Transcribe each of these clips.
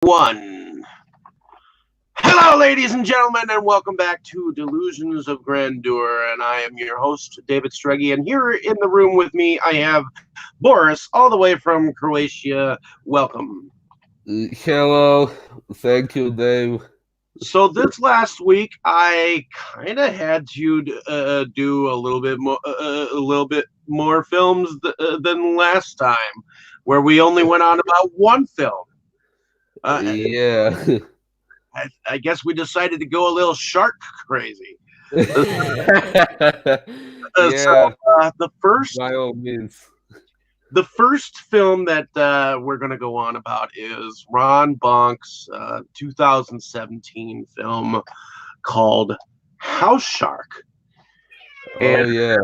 One. Hello, ladies and gentlemen, and welcome back to Delusions of Grandeur. And I am your host, David Stregi. And here in the room with me, I have Boris, all the way from Croatia. Welcome. Hello, thank you, Dave. So this last week, I kind of had to do a little bit more films than last time, where we only went on about one film. Uh, Yeah. I guess we decided to go a little shark crazy. Uh, so Yeah, uh, the first by all means. the first film that we're going to go on about is Ron Bonk's 2017 film called House Shark, and Oh, yeah.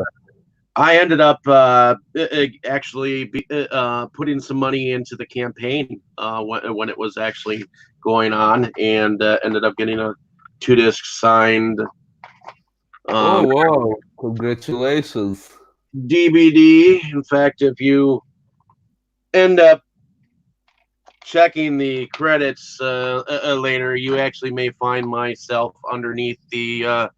I ended up actually putting some money into the campaign when it was actually going on, and ended up getting a 2 disc signed Oh, um, wow. Congratulations. DVD. In fact, if you end up checking the credits later, you actually may find myself underneath the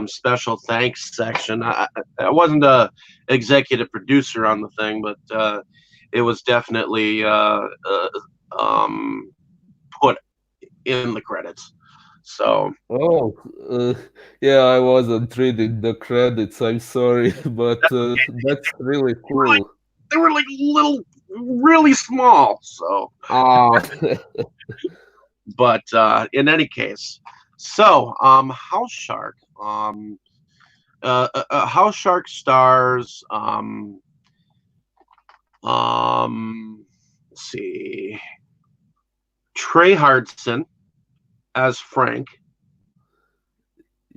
special thanks section. I wasn't a executive producer on the thing, but it was definitely um, put in the credits. So Oh, uh, yeah, I wasn't reading the credits. I'm sorry, but that's really really, cool. they were like little, really small. So, Ah, but in any case, so House Shark. House Shark stars. Let's see, Trey Hardson as Frank,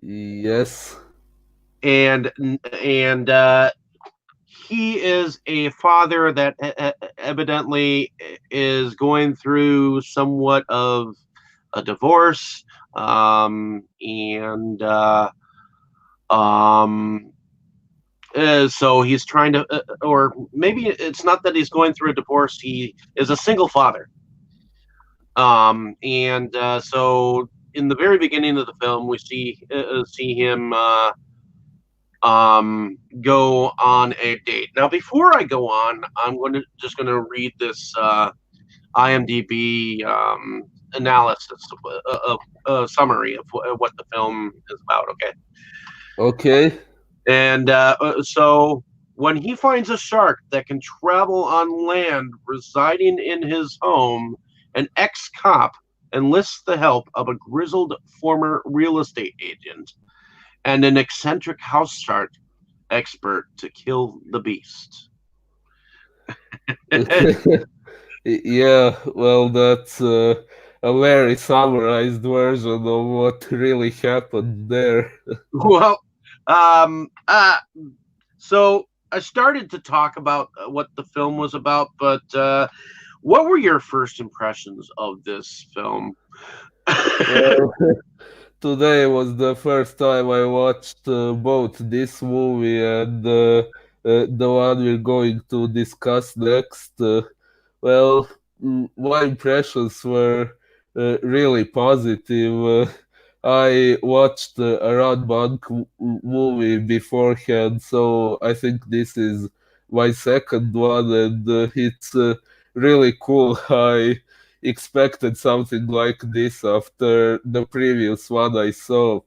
yes. and and he is a father that evidently is going through somewhat of a divorce, and um, so he's trying to, or maybe it's not that he's going through a divorce. He is a single father. And so in the very beginning of the film, we see him go on a date. Now, before I go on, I'm going to read this IMDb analysis of summary of what the film is about. Okay, Okay. and so when he finds a shark that can travel on land, residing in his home, an ex-cop enlists the help of a grizzled former real estate agent and an eccentric house shark expert to kill the beast. Yeah, well, that's a very summarized version of what really happened there. Well, um, uh, so I started to talk about what the film was about, but what were your first impressions of this film? Well, today was the first time I watched both this movie and the one we're going to discuss next. Well, my impressions were really positive. I watched a Ron Bonk movie beforehand, so I think this is my second one, and it's really cool. I expected something like this after the previous one I saw.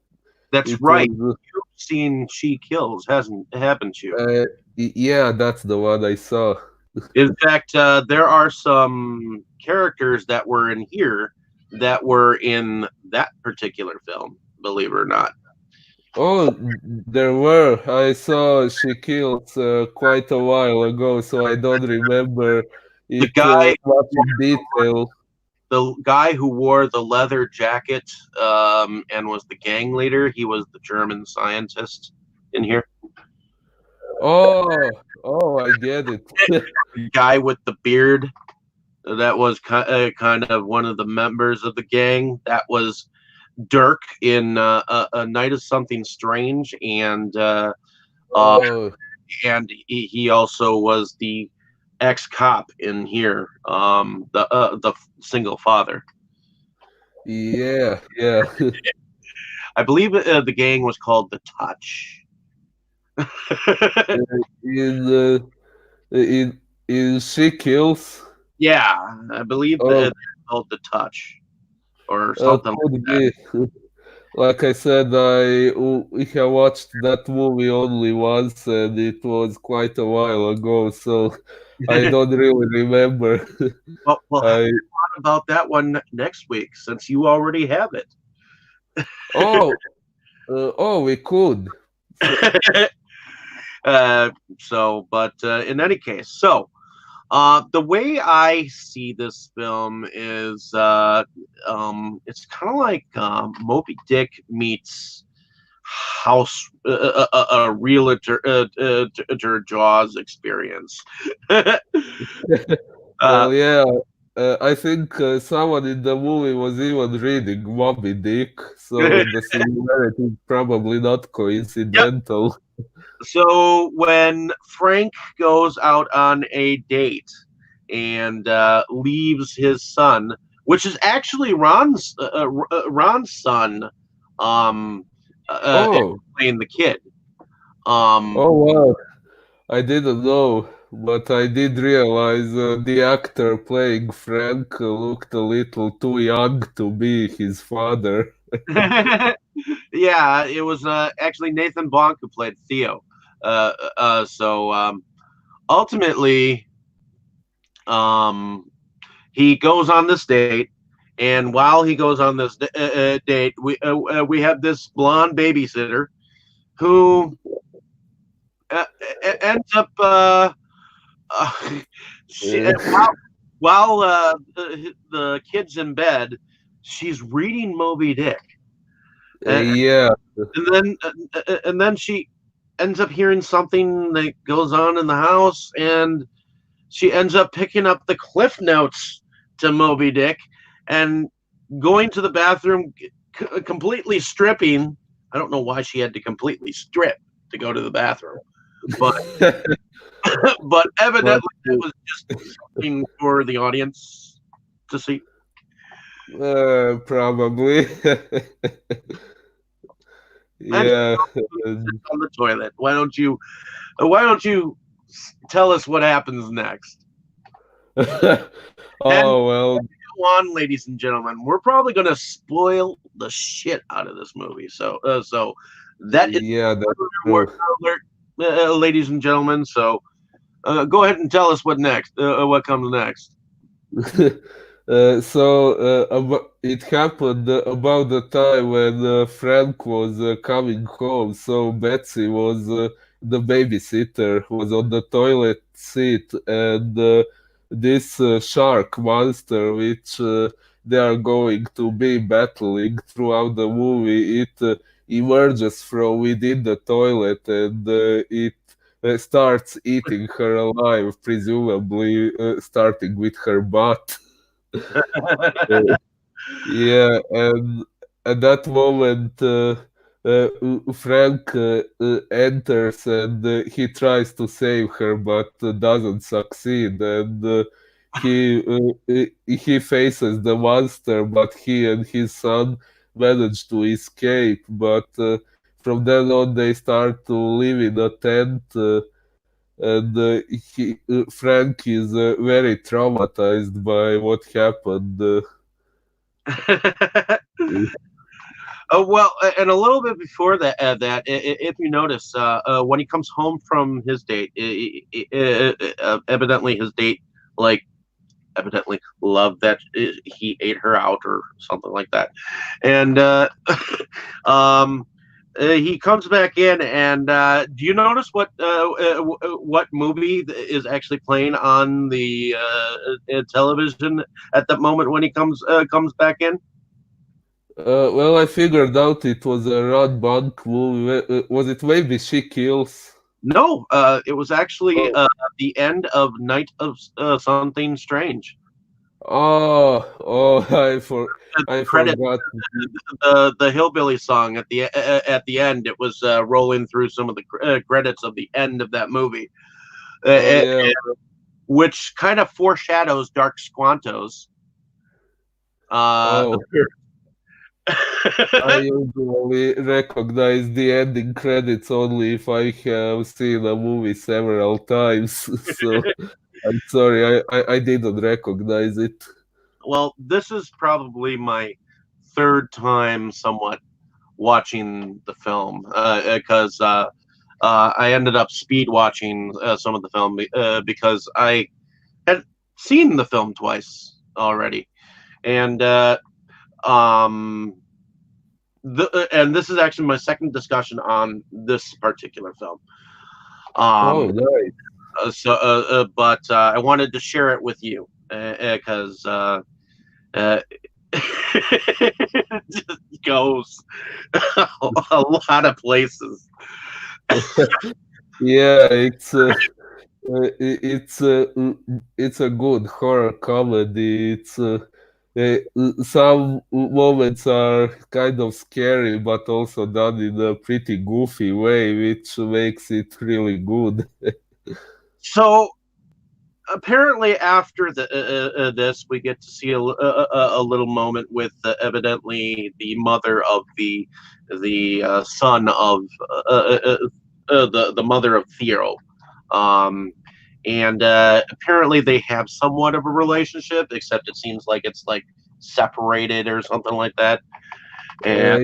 That's It right. was, You've seen She Kills, haven't you? yeah, that's the one I saw. In fact, there are some characters that were in here that were in that particular film. Believe it or not, Oh, there were. I saw She Killed quite a while ago, so I don't remember the it guy, much in detail. the guy who wore the leather jacket and was the gang leader, he was the German scientist in here. Oh, oh, I get it. The guy with the beard that was kind of one of the members of the gang. That was Dirk in a Night of Something Strange, uh, Oh, and he also was the ex-cop in here, the single father. Yeah, yeah. I believe the gang was called the Touch. in in She Kills. Yeah, I believe Oh, they're called the Touch or something like could that. be. Like I said, I have watched that movie only once, and it was quite a while ago, so I don't really remember. Well, how I about that one next week since you already have oh we could. So, it? But in any case, the way I see this film is it's kind of like Moby Dick meets House, a realtor, Jaws experience. uh, well, yeah, I think someone in the movie was even reading Moby Dick, so the similarity is probably not yep. coincidental. So when Frank goes out on a date and leaves his son, which is actually Ron's son, um, Oh, playing the kid. Um, oh wow. I didn't know, but I did realize the actor playing Frank looked a little too young to be his father. yeah, it was actually Nathan Bonk who played Theo. Ultimately, um, he goes on this date, and while he goes on this date, we have this blonde babysitter who uh, ends up uh, she, Uh, while the kid's in bed, she's reading Moby Dick, and, yeah, and then she ends up hearing something that goes on in the house, and she ends up picking up the cliff notes to Moby Dick and going to the bathroom completely stripping. I don't know why she had to completely strip to go to the bathroom, but but but evidently that was just something for the audience to see. probably. And Yeah. on the toilet. Why don't you tell us what happens next? And Oh well, go on, ladies and gentlemen. We're probably going to spoil the shit out of this movie. So that is yeah, that's word true. alert, ladies and gentlemen. So go ahead and tell us what comes next. It happened about the time when Frank was coming home. So Betsy was the babysitter, was on the toilet seat, and this shark monster, which they are going to be battling throughout the movie, it emerges from within the toilet, and it starts eating her alive, presumably starting with her butt. Uh, yeah, and at that moment, Frank enters and he tries to save her, but doesn't succeed. And he faces the monster, but he and his son manage to escape. But from then on, they start to live in a tent. And Frank is very traumatized by what happened. Well, and a little bit before that, if you notice, when he comes home from his date, evidently his date, like, evidently loved that he ate her out or something like that, and um, he comes back in, and do you notice what movie is actually playing on the television at the moment when he comes back in? Well, I figured out it was a Rod Bonk movie. Was it maybe She Kills? No, it was actually Oh, the end of Night of Something Strange. oh, I Credit forgot. the hillbilly song at the end. It was rolling through some of the credits of the end of that movie. Oh Uh, yeah, which kind of foreshadows Dark Squanto's. Uh, Oh, I usually recognize the ending credits only if I have seen a movie several times. So I'm sorry, I didn't recognize it. well, this is probably my third time somewhat watching the film because I ended up speed watching some of the film because I had seen the film twice already, and um, and this is actually my second discussion on this particular film. Oh, Um, nice. but I wanted to share it with you because uh, it just goes a lot of places. Yeah, it's a good horror comedy. Some moments are kind of scary, but also done in a pretty goofy way, which makes it really good. So apparently, after this, we get to see a little moment with evidently the mother of the son of the mother of Theo, um, and apparently they have somewhat of a relationship, except it seems like it's like separated or something like that. And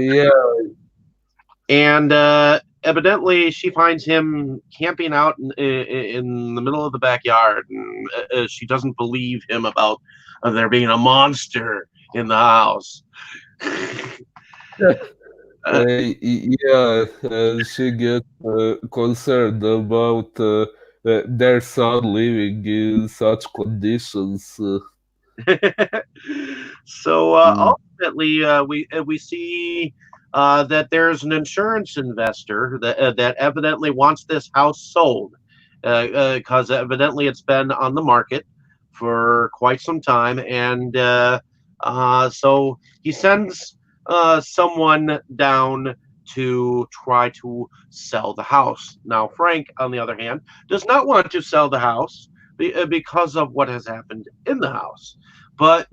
Yeah, evidently she finds him camping out in the middle of the backyard, and she doesn't believe him about there being a monster in the house. uh, yeah, she gets concerned about their son living in such conditions. so Mm, ultimately, we see that there's an insurance investor that evidently wants this house sold because evidently it's been on the market for quite some time, and so he sends someone down to try to sell the house. Now, Frank, on the other hand, does not want to sell the house because of what has happened in the house. But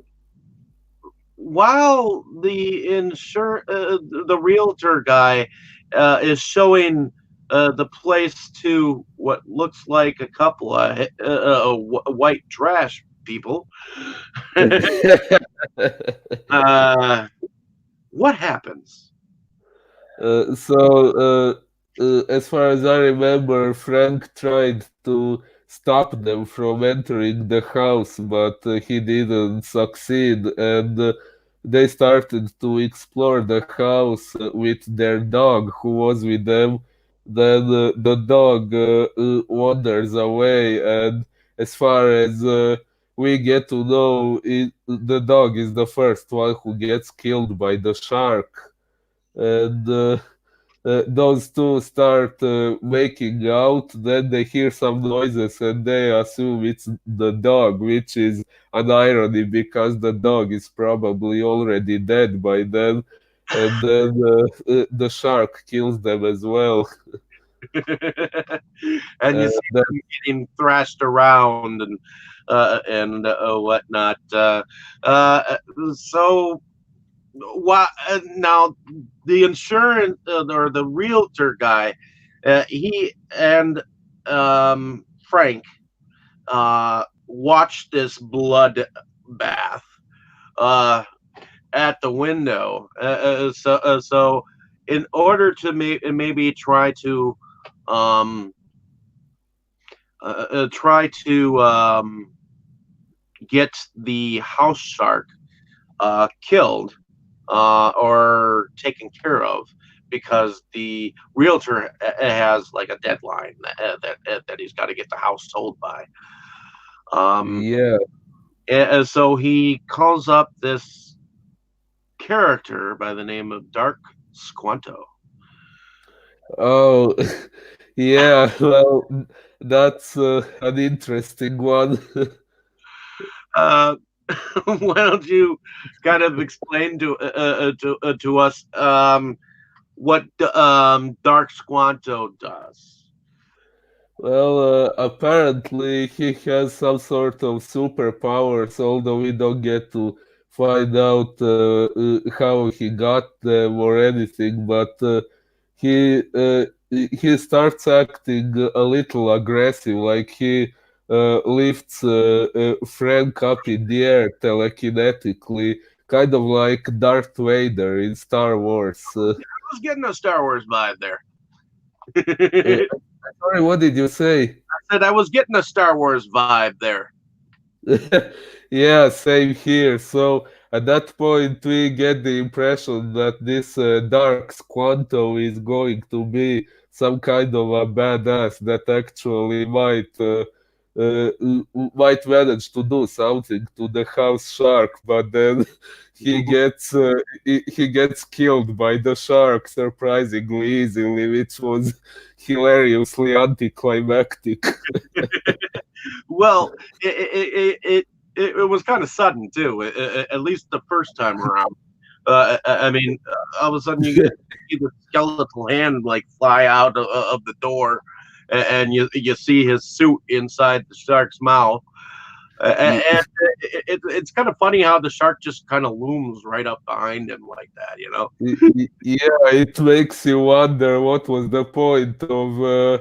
while the realtor guy is showing the place to what looks like a couple of white trash people, uh, what happens? As far as I remember, Frank tried to stop them from entering the house, but he didn't succeed, and they started to explore the house with their dog, who was with them. Then the dog wanders away, and as far as we get to know, the dog is the first one who gets killed by the shark, and those two start making out. Then they hear some noises and they assume it's the dog, which is an irony because the dog is probably already dead by then. And then the shark kills them as well. And you see That, them getting thrashed around and whatnot. Uh, so why now the insurance or the realtor guy, he and Frank watched this blood bath uh, at the window. So in order to maybe um, try to get the house shark killed or taken care of, because the realtor has like a deadline that he's got to get the house sold by. Um, yeah. and so he calls up this character by the name of Dark Squanto. Oh, yeah. Well, that's an interesting one. Uh, why don't you kind of explain to us what Dark Squanto does? Well, apparently he has some sort of superpowers, although we don't get to find out how he got them or anything. But he starts acting a little aggressive, like he lifts Frank up in the air telekinetically, kind of like Darth Vader in Star Wars. I was getting a Star Wars vibe there. Uh, I Sorry, what did you say? said I was getting a Star Wars vibe there. Yeah, same here. So at that point, we get the impression that this Dark Squanto is going to be some kind of a badass that actually might manage to do something to the house shark, but then he gets killed by the shark surprisingly easily, which was hilariously anticlimactic. Well, it was kind of sudden too. At least the first time around. I mean, all of a sudden you get see the skeletal hand like fly out of the door, and you see his suit inside the shark's mouth. And it's kind of funny how the shark just kind of looms right up behind him like that, you know. Yeah, it makes you wonder what was the point of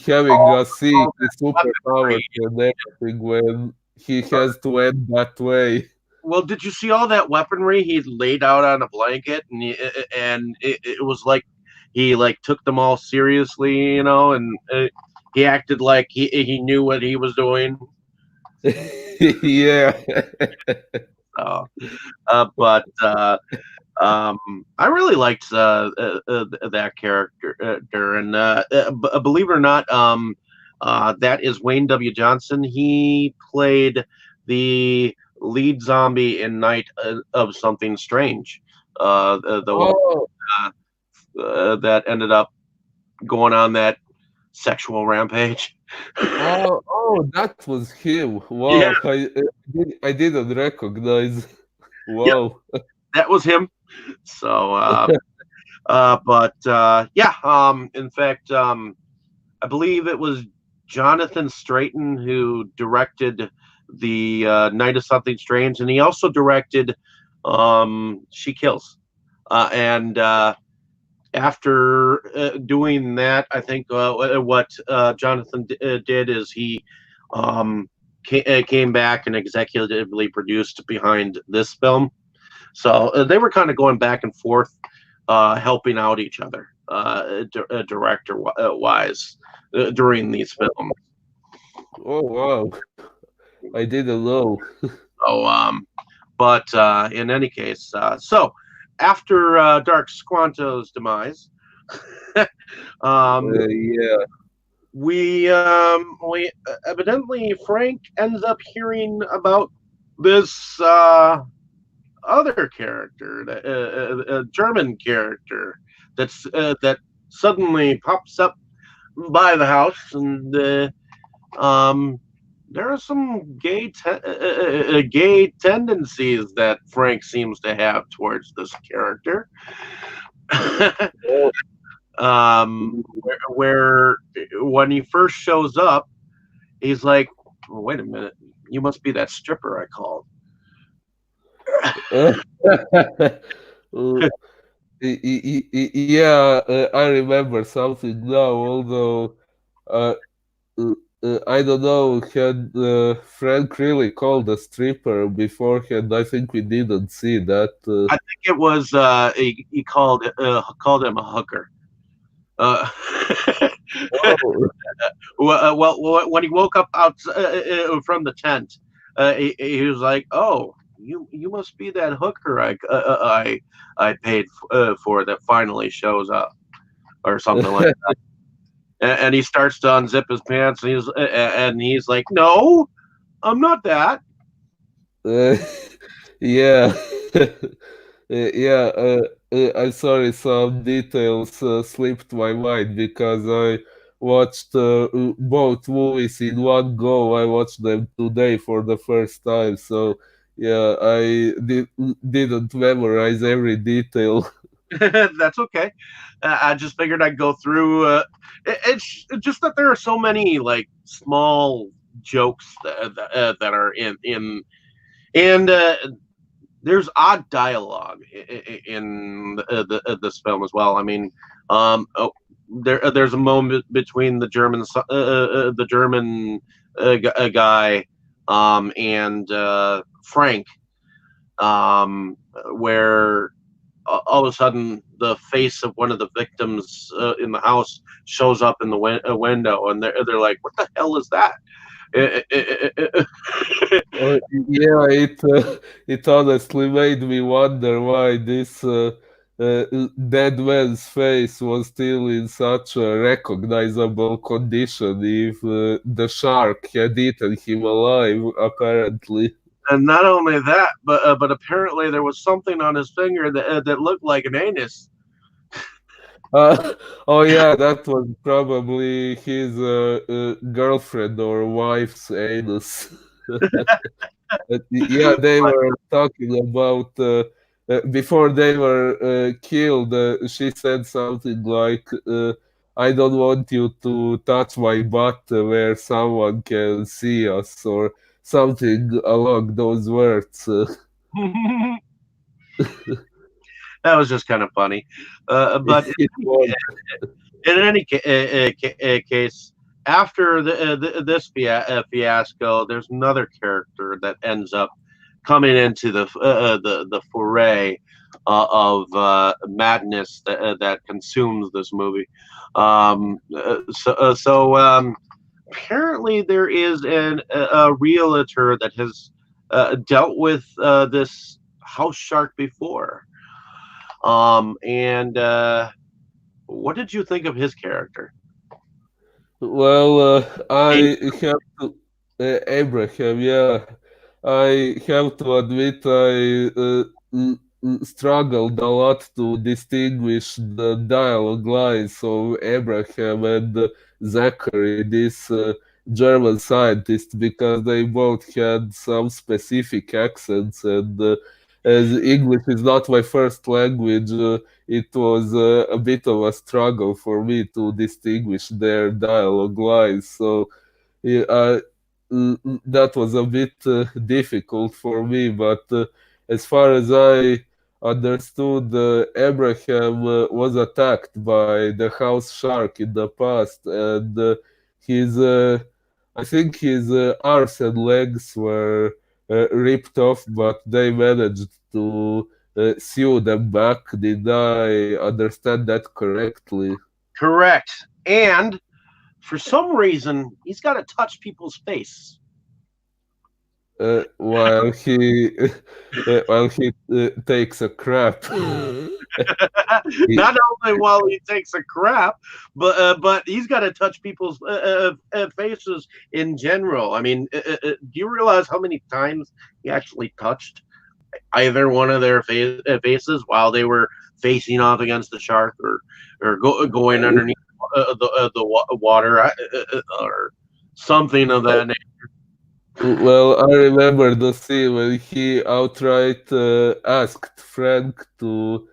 having us see All his that superpowers weaponry. and everything when he has to end that way. Well, did you see all that weaponry he laid out on a blanket, and it was like he like took them all seriously, you know, and he acted like he knew what he was doing. Yeah. Uh, but I really liked that character, and believe it or not, that is Wayne W. Johnson. He played the lead zombie in Night of Something Strange, the one Oh, that ended up going on that sexual rampage. that was him. Yeah, Wow, I didn't recognize. yep, Wow. that was him. So, but yeah, in fact, I believe it was Jonathan Straighten who directed the Night of Something Strange, and he also directed She Kills. And after doing that, I think what Jonathan did is he came back and executively produced behind this film. So they were kind of going back and forth, helping out each other, director wise, during these films. Oh, wow. I didn't know. So, but in any case, so after Dark Squanto's demise, um, Yeah. we evidently Frank ends up hearing about this other character, a German character that suddenly pops up by the house, and um, there are some gay tendencies that Frank seems to have towards this character. Oh, Where when he first shows up, he's like, oh, "Wait a minute, you must be that stripper I called." Uh, yeah, I remember something now, although uh, I don't know, had Frank really called a stripper beforehand? I think we didn't see that. I think it was he called him a hooker. Uh, Oh, well, when he woke up out from the tent, he was like, "Oh, you must be that hooker I paid for that finally shows up," or something like that. And he starts to unzip his pants, and he's like, "No, I'm not that." uh, yeah. Yeah, I'm sorry, some details slipped my mind because I watched both movies in one go. I watched them today for the first time, so yeah, didn't memorize every detail. That's okay. I just figured I'd go through. It's just that there are so many like small jokes that are in and there's odd dialogue in this film as well. I mean, there's a moment between the German guy and Frank, where all of a sudden the face of one of the victims in the house shows up in the window, and they're like, "What the hell is that?" Yeah, it honestly made me wonder why this dead man's face was still in such a recognizable condition if the shark had eaten him alive, apparently. And not only that, but apparently there was something on his finger that looked like an anus. Oh yeah, that was probably his girlfriend or wife's anus. Yeah, they were talking about before they were killed. She said something like, "I don't want you to touch my butt where someone can see us," or something along those words. That was just kind of funny. But It was. in any case, after this fiasco, there's another character that ends up coming into the foray of madness that consumes this movie. Apparently there is a realtor that has dealt with this house shark before. And what did you think of his character? Well, I have to, Abraham, yeah, I have to admit struggled a lot to distinguish the dialogue lines of Abraham and Zachary, this German scientist, because they both had some specific accents, and as English is not my first language, it was a bit of a struggle for me to distinguish their dialogue lines. So yeah, that was a bit difficult for me. But as far as I understood, Abraham was attacked by the house shark in the past, and his I think his arms and legs were ripped off, but they managed to sew them back. Did I understand that correctly? Correct. And for some reason, he's got to touch people's face. While he takes a crap. He- Not only while he takes a crap, but he's got to touch people's faces in general. I mean, do you realize how many times he actually touched either one of their faces while they were facing off against the shark, or going underneath the water, or something of that nature? well, I remember the scene when he outright asked Frank to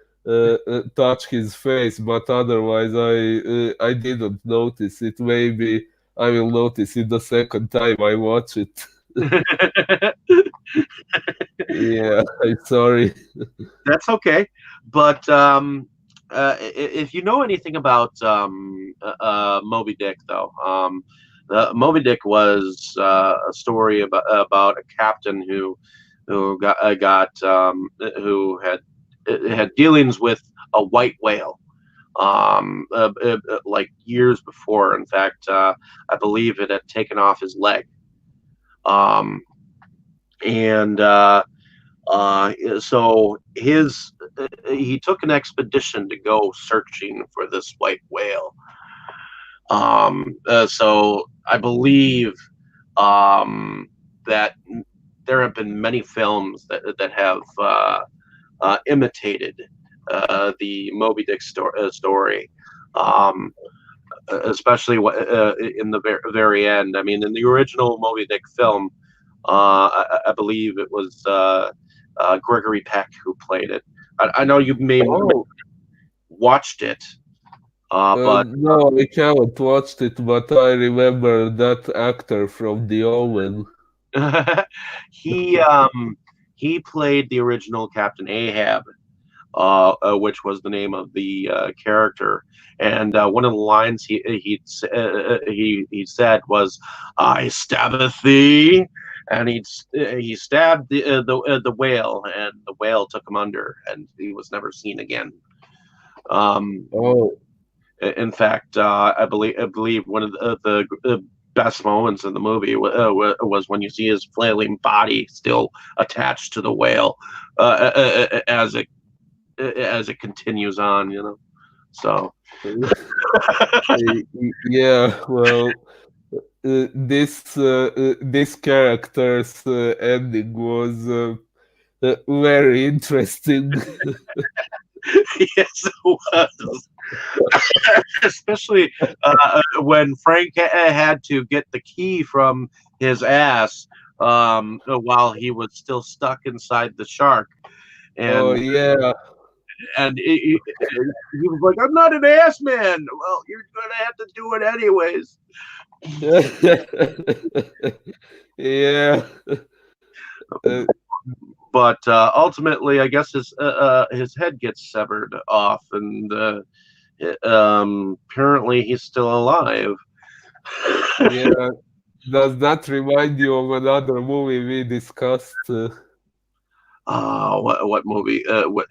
touch his face, but otherwise I didn't notice it. Maybe I will notice it the second time I watch it. Yeah, I'm sorry. That's okay. But if you know anything about Moby Dick, though, Moby Dick was a story about a captain who who had dealings with a white whale, like years before. In fact, I believe it had taken off his leg. Um, and so he took an expedition to go searching for this white whale. So I believe that there have been many films that have imitated the Moby Dick story. Um, Especially in the very end. I mean, in the original Moby Dick film, I believe it was Gregory Peck who played it. I know you may Oh. watched it, but No, I haven't watched it, but I remember that actor from The Omen. he um, he played the original Captain Ahab, which was the name of the character. And one of the lines he said was, "I stabbeth thee," and he stabbed the whale, and the whale took him under, and he was never seen again. Um, Oh, in fact, I believe one of the best moments in the movie was when you see his flailing body still attached to the whale as it continues on. So yeah. Well, this character's ending was very interesting. yes, it was. Especially when Frank had to get the key from his ass while he was still stuck inside the shark, Oh and yeah. he was like, "I'm not an ass man." Well, you're gonna have to do it anyways. Yeah. Uh, But ultimately, I guess his head gets severed off, and apparently he's still alive. yeah. Does that remind you of another movie we discussed? What movie? What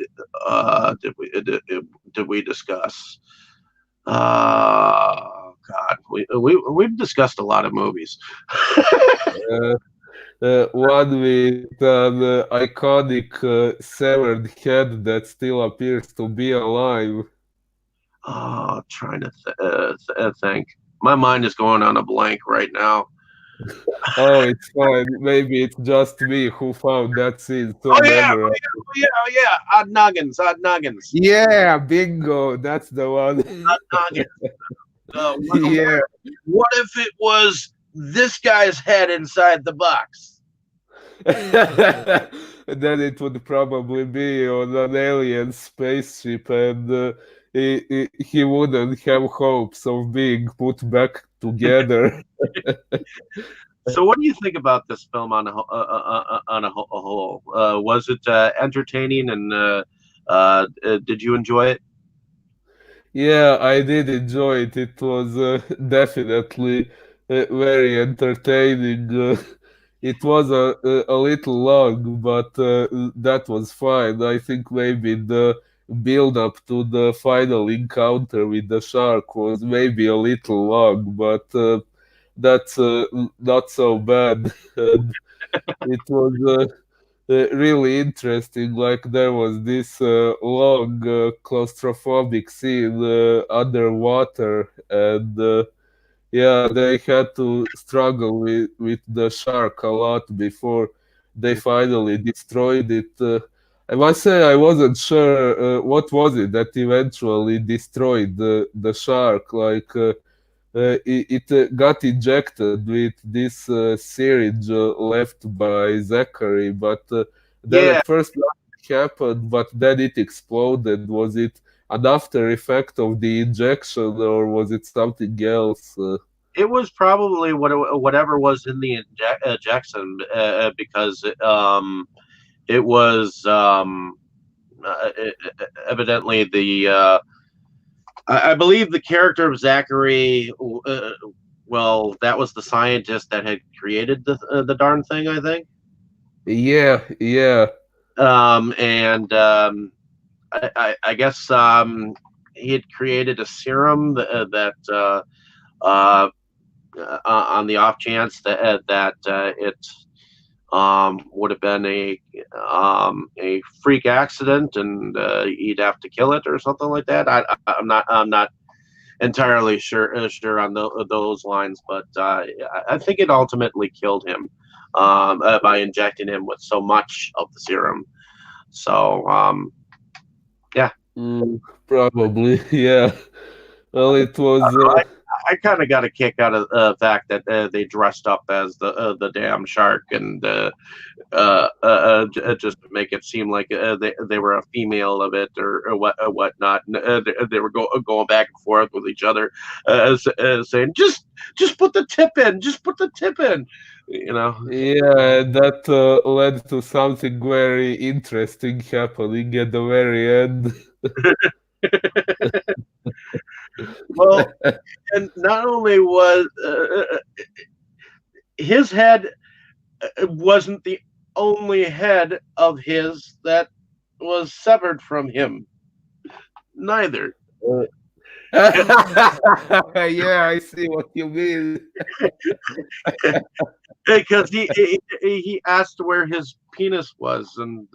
did we discuss? God, we've discussed a lot of movies. One with an iconic severed head that still appears to be alive. Trying to think. My mind is going on a blank right now. Oh, it's fine. Maybe it's just me who found that scene Oh so yeah, memorable. oh yeah, oh yeah. Odd noggins, odd noggins, Yeah, bingo. That's the one. odd noggins. What, Yeah. what if it was this guy's head inside the box? Then it would probably be on an alien spaceship, and he wouldn't have hopes of being put back together. So, what do you think about this film on a whole? Was it entertaining, and did you enjoy it? Yeah, I did enjoy it. It was definitely very entertaining. It was a little long, but that was fine. I think maybe the build up to the final encounter with the shark was maybe a little long, but that's not so bad. And it was really interesting. Like there was this long claustrophobic scene underwater, and yeah, they had to struggle with the shark a lot before they finally destroyed it. I must say I wasn't sure what was it that eventually destroyed the shark. Like it got injected with this syringe left by Zachary, but then Yeah, at first nothing happened, but then it exploded. Was it an after effect of the injection, or was it something else? it was probably whatever was in the ejection because it was evidently I believe the character of Zachary. Well, that was the scientist that had created the darn thing, I think. Yeah, yeah, And I guess he had created a serum uh, on the off chance that it would have been a freak accident, and he'd have to kill it or something like that. I'm not entirely sure on those lines, but I think it ultimately killed him by injecting him with so much of the serum. So yeah. mm, probably, yeah. Well, it was. I kind of got a kick out of the fact that they dressed up as the damn shark and just to make it seem like they were a female of it or whatnot. And, they were going back and forth with each other, saying, just put the tip in, just put the tip in, you know. Yeah, that led to something very interesting happening at the very end. Well, and not only was his head wasn't the only head of his that was severed from him. Neither. Yeah, I see what you mean. Because he asked where his penis was, and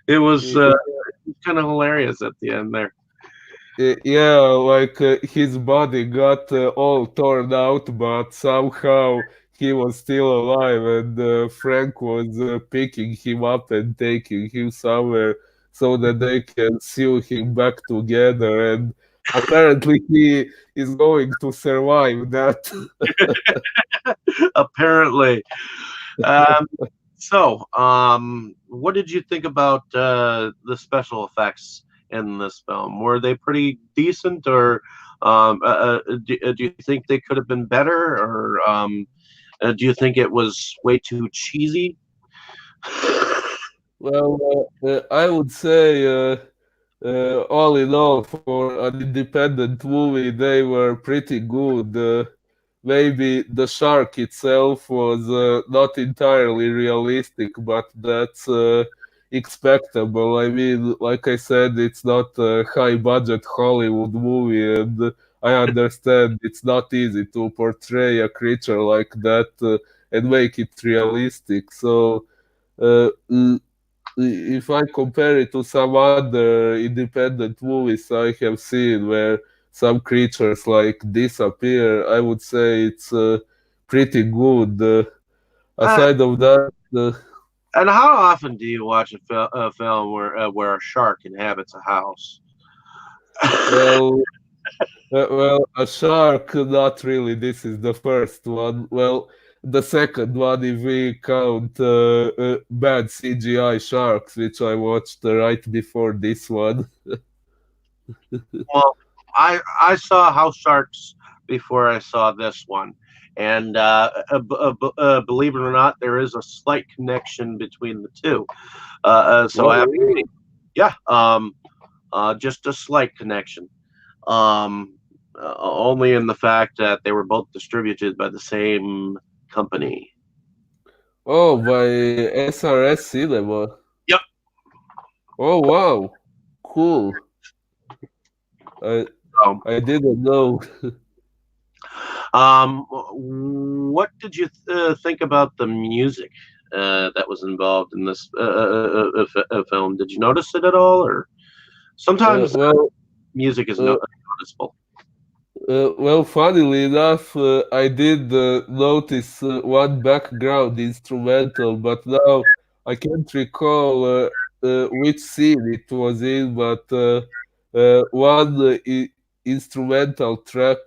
it was kind of hilarious at the end there. Yeah, like his body got all torn out, but somehow he was still alive, and Frank was picking him up and taking him somewhere so that they can sew him back together. And apparently, he is going to survive that. Apparently. Um, what did you think about the special effects in this film? Were they pretty decent, or do you think they could have been better, or do you think it was way too cheesy? Well, I would say, all in all, for an independent movie, they were pretty good. Maybe the shark itself was not entirely realistic, but that's expectable. I mean, like I said, it's not a high budget Hollywood movie, and I understand it's not easy to portray a creature like that and make it realistic. So, if I compare it to some other independent movies I have seen where some creatures like disappear, I would say it's pretty good. Uh, Aside of that, and how often do you watch a film where a shark inhabits a house? well, a shark, not really. This is the first one. Well, the second one, if we count bad CGI sharks, which I watched right before this one. Well, I saw House Sharks before I saw this one, and believe it or not, there is a slight connection between the two. So Well, after, really? yeah, just a slight connection. Only in the fact that they were both distributed by the same company. Oh, by SRS Cinema. Yep. Oh, wow. Cool. I Um, I didn't know. what did you think about the music that was involved in this film? Did you notice it at all, or sometimes Well, music is uh, noticeable? well, funnily enough, I did notice one background instrumental, but now I can't recall which scene it was in. But one instrumental track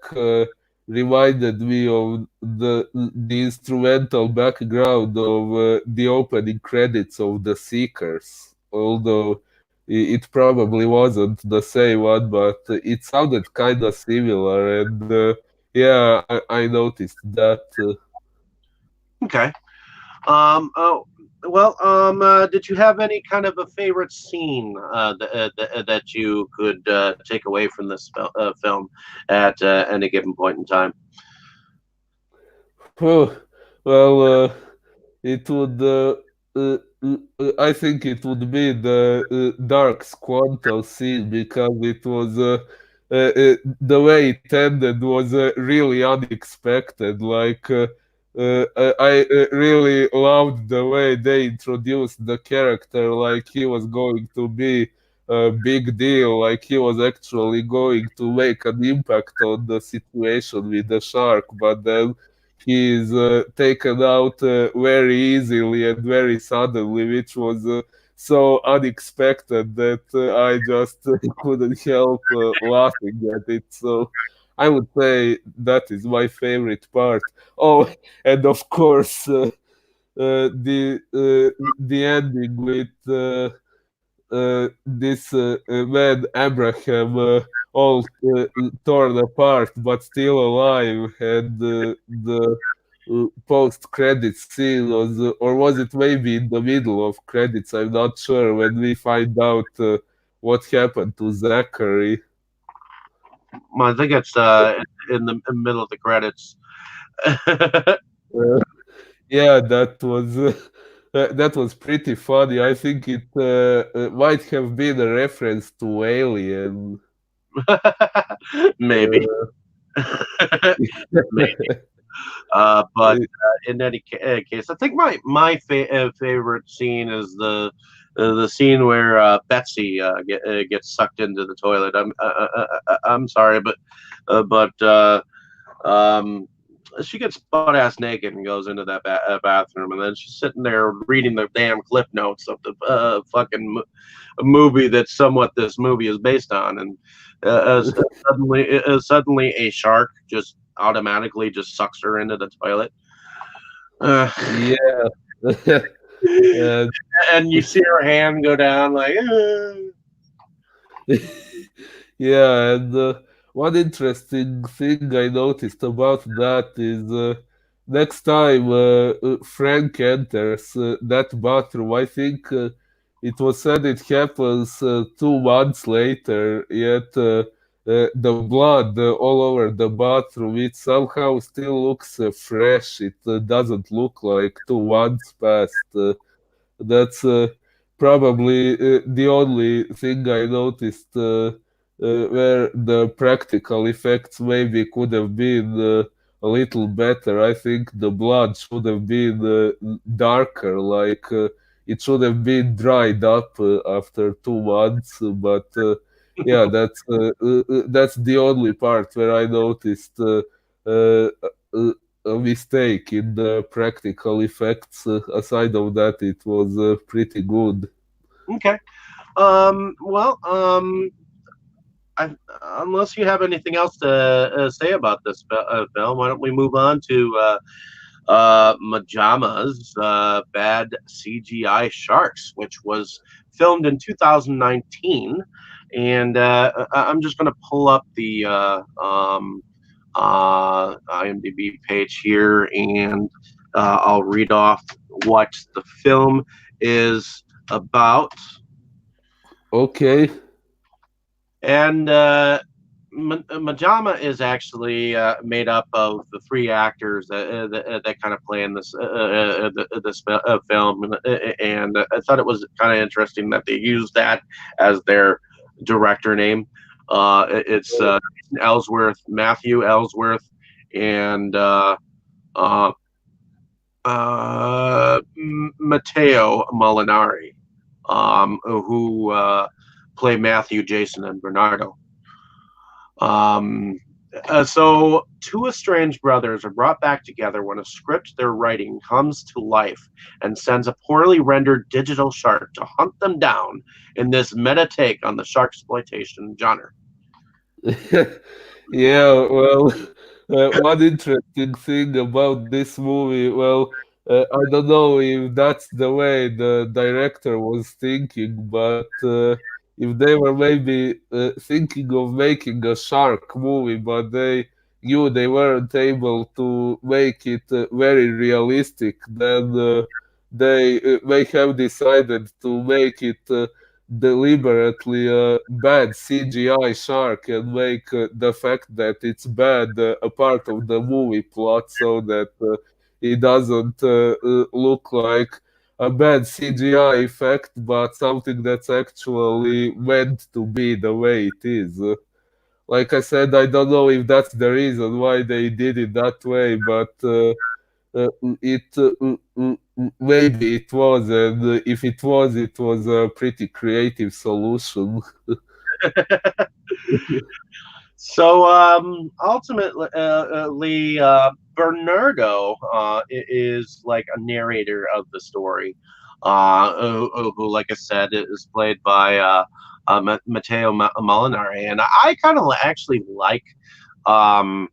reminded me of the instrumental background of the opening credits of The Seekers, although it probably wasn't the same one, but it sounded kind of similar, and yeah, I noticed that. Okay. Oh, well. Did you have any kind of a favorite scene that you could take away from this film at any given point in time? Phew. Well, it would. I think it would be the Dark Squanto scene because it was the way it ended was really unexpected. Like I really loved the way they introduced the character, like he was going to be a big deal, like he was actually going to make an impact on the situation with the shark, but then he is taken out very easily and very suddenly, which was so unexpected that I just couldn't help laughing at it. So I would say that is my favorite part. Oh, and of course, the ending with this man Abraham all torn apart but still alive, and the post credits scene was, or was it maybe in the middle of credits? I'm not sure. When we find out what happened to Zachary. I think it's in the middle of the credits. Uh, yeah, that was pretty funny. I think it might have been a reference to Alien. Maybe. Uh, Maybe. But in any case, I think my favorite scene is the scene where Betsy gets sucked into the toilet. I'm sorry, but um, she gets butt ass naked and goes into that bathroom, and then she's sitting there reading the damn clip notes of the fucking movie that somewhat this movie is based on, and suddenly a shark just automatically just sucks her into the toilet. Uh, yeah. Uh, and you see her hand go down like. yeah, and one interesting thing I noticed about that is next time Frank enters that bathroom, I think it was said it happens 2 months later, yet the blood all over the bathroom, it somehow still looks fresh. It doesn't look like 2 months passed. That's probably the only thing I noticed where the practical effects maybe could have been a little better. I think the blood should have been darker, like it should have been dried up after 2 months. But yeah, that's the only part where I noticed uh, uh, a mistake in the practical effects. Aside of that, it was pretty good. Okay. Well, unless you have anything else to say about this film, why don't we move on to Majama's Bad CGI Sharks, which was filmed in 2019. And I'm just going to pull up the IMDb page here, and I'll read off what the film is about. Okay, And Majama is actually made up of the three actors that kind of play in this film, and I thought it was kind of interesting that they used that as their director name. It's Ellsworth, Matthew Ellsworth, and uh, Matteo Molinari, who play Matthew, Jason, and Bernardo. Um, so, two estranged brothers are brought back together when a script they're writing comes to life and sends a poorly rendered digital shark to hunt them down in this meta take on the shark exploitation genre. yeah, well, one interesting thing about this movie, well, I don't know if that's the way the director was thinking, but if they were maybe thinking of making a shark movie, but they knew they weren't able to make it very realistic, then they may have decided to make it deliberately bad CGI shark and make the fact that it's bad a part of the movie plot so that it doesn't look like a bad CGI effect, but something that's actually meant to be the way it is. Like I said, I don't know if that's the reason why they did it that way, but it maybe it was, and if it was a pretty creative solution. So ultimately, Bernardo is like a narrator of the story, who, like I said, is played by Matteo Molinari, and I kind of actually like um,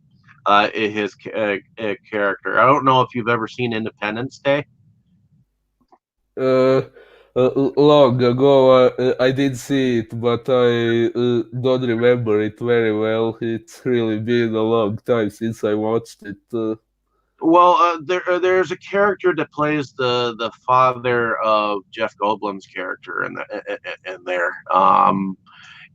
his character. I don't know if you've ever seen Independence Day. Uh, Long ago, I did see it, but I don't remember it very well. It's really been a long time since I watched it. Well, there's a character that plays the father of Jeff Goldblum's character in there,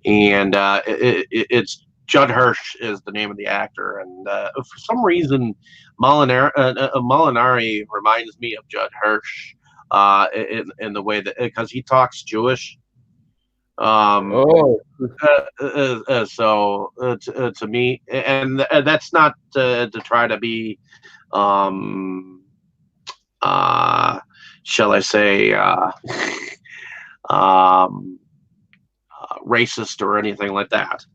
and it's Judd Hirsch is the name of the actor, and for some reason, Molinari reminds me of Judd Hirsch in the way that because he talks Jewish. Um, Oh, to me, and that's not to try to be um, uh, shall I say, um, racist or anything like that.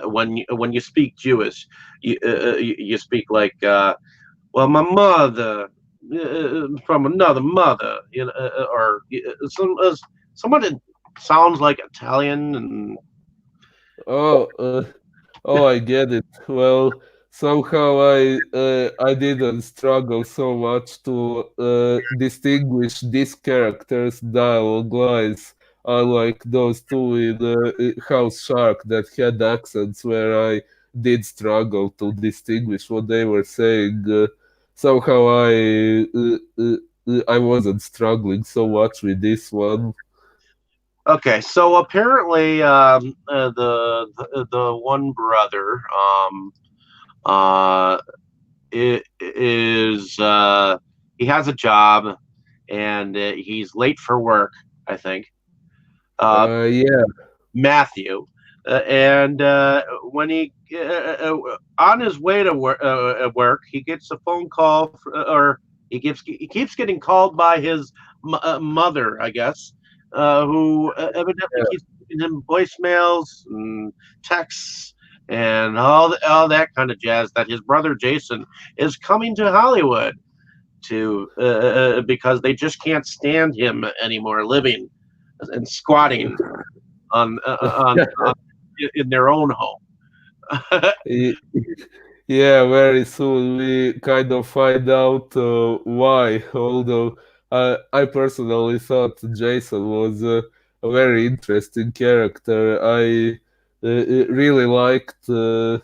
When you speak Jewish, you speak like, well, my mother from another mother, or someone that sounds like Italian, and oh, oh, I get it. Well, somehow I didn't struggle so much to distinguish these characters' dialogue lines, unlike those two in House Shark that had accents where I did struggle to distinguish what they were saying. Somehow I wasn't struggling so much with this one. okay, so apparently, the one brother, uh, is he has a job and he's late for work. I think uh, Yeah, Matthew, and when he on his way to work, he gets a phone call, or he keeps getting called by his mother, I guess, who evidently keeps giving him voicemails and texts and all that kind of jazz. That his brother Jason is coming to Hollywood to because they just can't stand him anymore, living and squatting on in their own home. yeah. Yeah, very soon we kind of find out why. Although I personally thought Jason was a very interesting character. I really liked some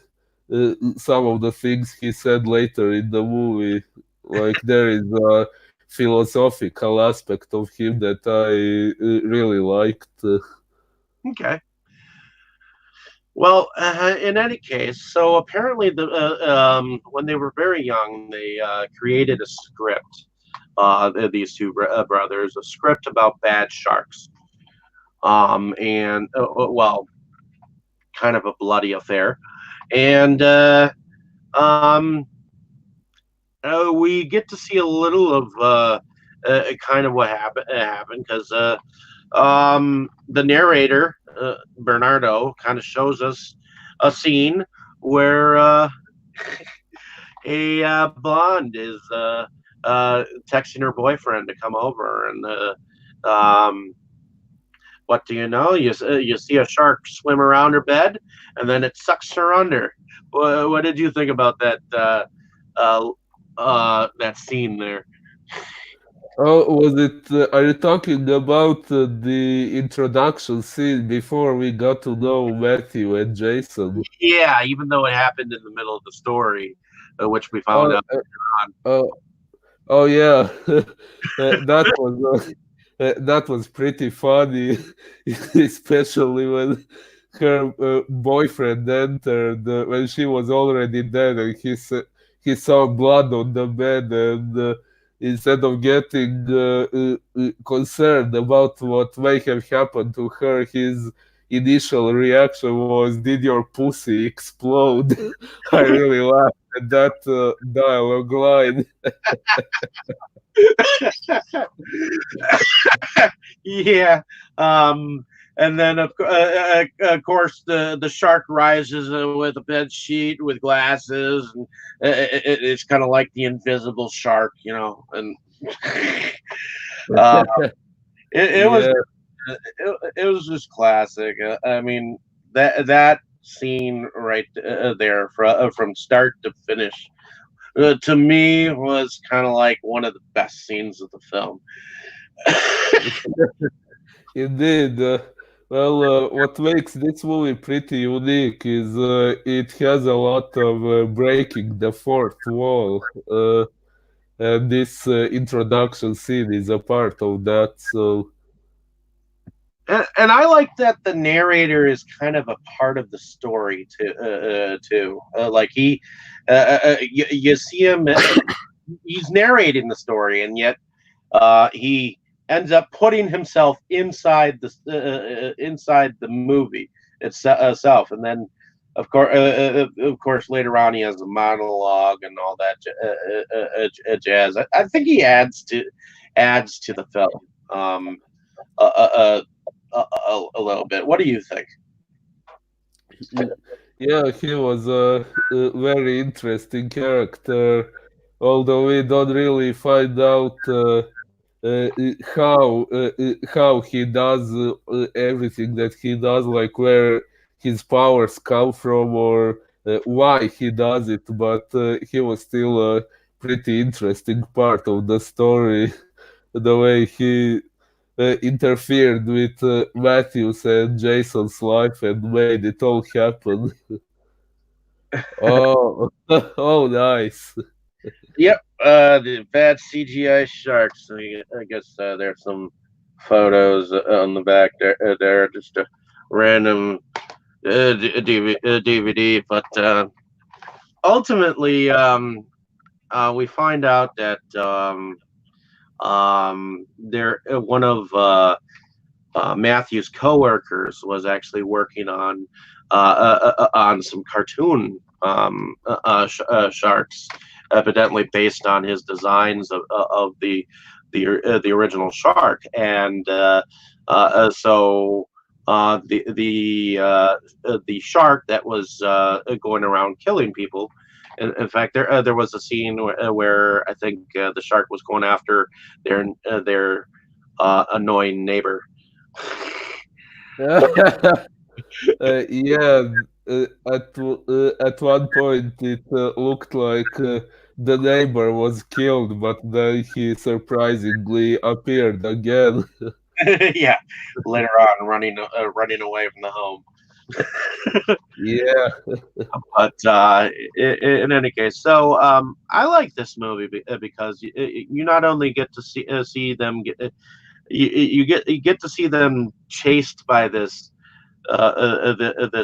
of the things he said later in the movie. Like there is a philosophical aspect of him that I really liked. Okay. Well, in any case, so apparently when they were very young, they created a script. These two brothers, a script about bad sharks, and well, kind of a bloody affair, and um, we get to see a little of kind of what happened because the narrator Bernardo kind of shows us a scene where a blonde is texting her boyfriend to come over, and what do you know? You see a shark swim around her bed, and then it sucks her under. What did you think about uh, that scene there? Oh, was it? Are you talking about the introduction scene before we got to know Matthew and Jason? Yeah, even though it happened in the middle of the story, which we found Oh, out on. oh, oh yeah, that was pretty funny, especially when her boyfriend entered when she was already dead, and he saw blood on the bed, and instead of getting concerned about what may have happened to her, his initial reaction was, "Did your pussy explode?" I really laughed at that dialogue line. Yeah. And then of course the shark rises with a bed sheet with glasses, and it's kind of like the invisible shark, and uh, it was Yeah. it was just classic. I mean, that scene right there from start to finish, to me was kind of like one of the best scenes of the film. Indeed. What makes this movie pretty unique is it has a lot of breaking the fourth wall. And this introduction scene is a part of that. So, And I like that the narrator is kind of a part of the story too. Like you see him, he's narrating the story, and yet he ends up putting himself inside the movie itself, and then of course, later on he has a monologue and all that jazz. I think he adds to the film. Uh, uh, a little bit. What do you think? y- yeah, he was a very interesting character, although we don't really find out how he does everything that he does, like where his powers come from or why he does it. But he was still a pretty interesting part of the story. The way he interfered with Matthews and Jason's life and made it all happen. Oh, oh, nice. Yep, the bad CGI sharks. I guess there's some photos on the back there, just a random DVD. But ultimately, we find out that there one of Matthew's coworkers was actually working on some cartoon sharks, evidently based on his designs of the original shark, and so the shark that was going around killing people. In fact, there was a scene where I think the shark was going after their annoying neighbor. Yeah, at one point it looked like the neighbor was killed, but then he surprisingly appeared again. Yeah, later on, running away from the home. Yeah, But in any case, so I like this movie because you not only get to see them get you get to see them chased by this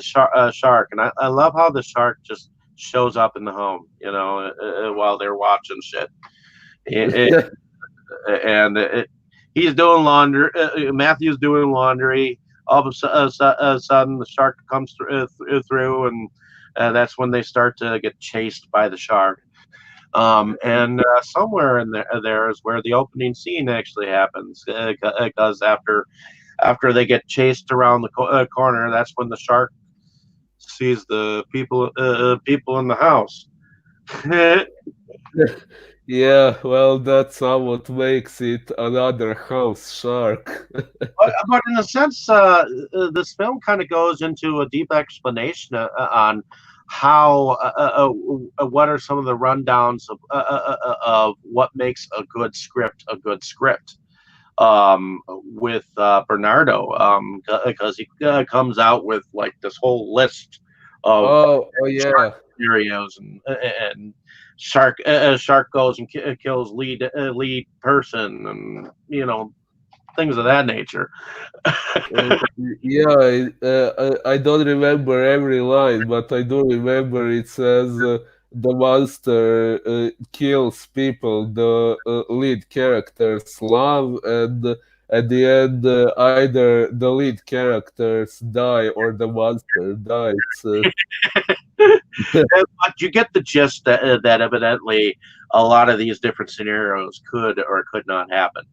shark, and I love how the shark just shows up in the home, while they're watching shit. And he's doing laundry. Matthew's doing laundry. All of a sudden, the shark comes through, and that's when they start to get chased by the shark. And somewhere in there is where the opening scene actually happens, because after they get chased around the corner, that's when the shark sees the people in the house. yeah. Well, that's how what makes it another house shark. But in a sense, this film kind of goes into a deep explanation on how what are some of the rundowns of what makes a good script, with Bernardo, because he comes out with like this whole list of Oh, shark yeah. scenarios, and shark goes and kills lead person, and things of that nature. Yeah, I don't remember every line, but I do remember it says the monster kills people the lead characters love, and at the end, either the lead characters die or the monster dies. But you get the gist that evidently a lot of these different scenarios could or could not happen.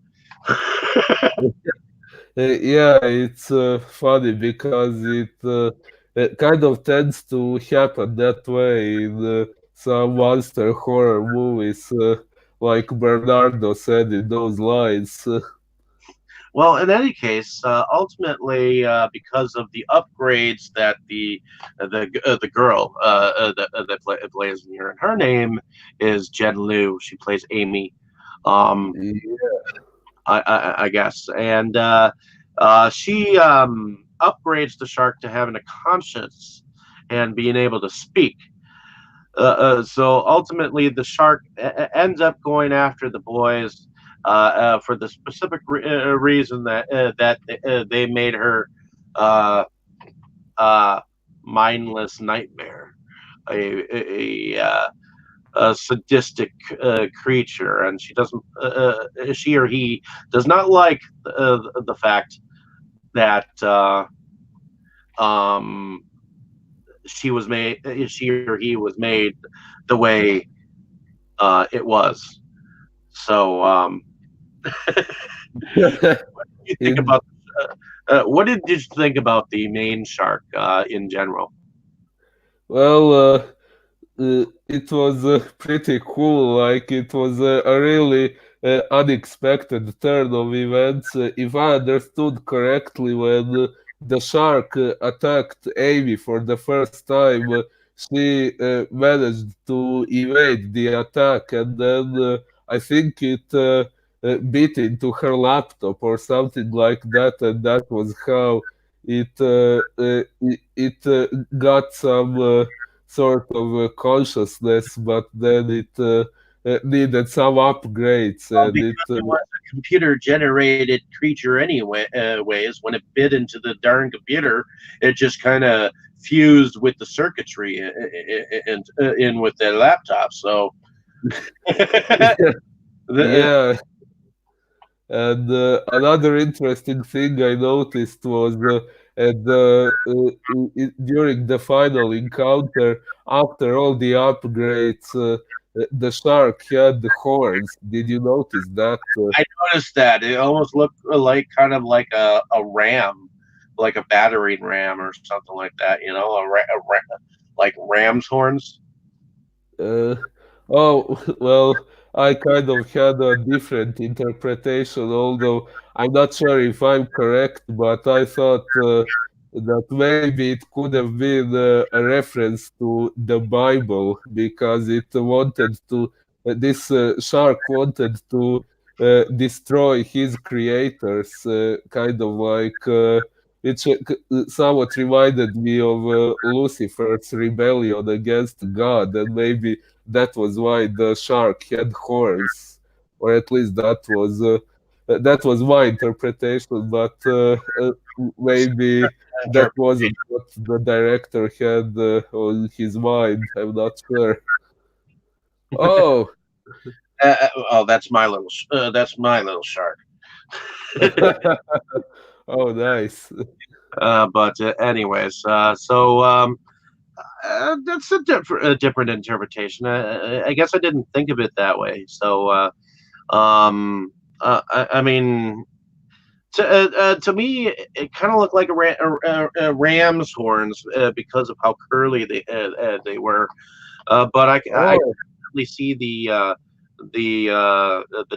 Yeah, it's funny because it kind of tends to happen that way in some monster horror movies, like Bernardo said in those lines. Well, in any case, ultimately, because of the upgrades that the girl that plays in here, and her name is Jen Liu. She plays Amy. Um, Yeah. I guess, and she upgrades the shark to having a conscience and being able to speak. So ultimately, the shark ends up going after the boys for the specific reason that they made her uh, uh, mindless nightmare, a sadistic creature, and she or he does not like the fact that um, she or he was made the way it was. So, you think In about what did you think about the main shark in general? well, it was pretty cool. Like it was a really unexpected turn of events. If I understood correctly, when the shark attacked Amy for the first time, she managed to evade the attack, and then I think it bit into her laptop or something like that, and that was how it got some. Sort of consciousness, but then it needed some upgrades, Well, and because it was a computer generated creature anyway, ways when it bit into the darn computer, it just kind of fused with the circuitry in with the laptop. So the, yeah. And another interesting thing I noticed was during the final encounter, after all the upgrades, the shark had the horns. Did you notice that? I noticed that it almost looked like kind of like a ram, like a battering ram or something like that. You know, like ram's horns. Uh, oh, well, I kind of had a different interpretation, although I'm not sure if I'm correct, but I thought that maybe it could have been a reference to the Bible because it wanted to, this shark wanted to destroy his creators, kind of like. It somewhat reminded me of Lucifer's rebellion against God, and maybe that was why the shark had horns, or at least that was my interpretation. But maybe that wasn't what the director had on his mind. I'm not sure. Oh, Oh, that's my little shark. oh, nice. But anyways, that's a different interpretation. I guess I didn't think of it that way. So, I mean, to me, it kind of looked like a ram's horns because of how curly they were. But I Oh, definitely see the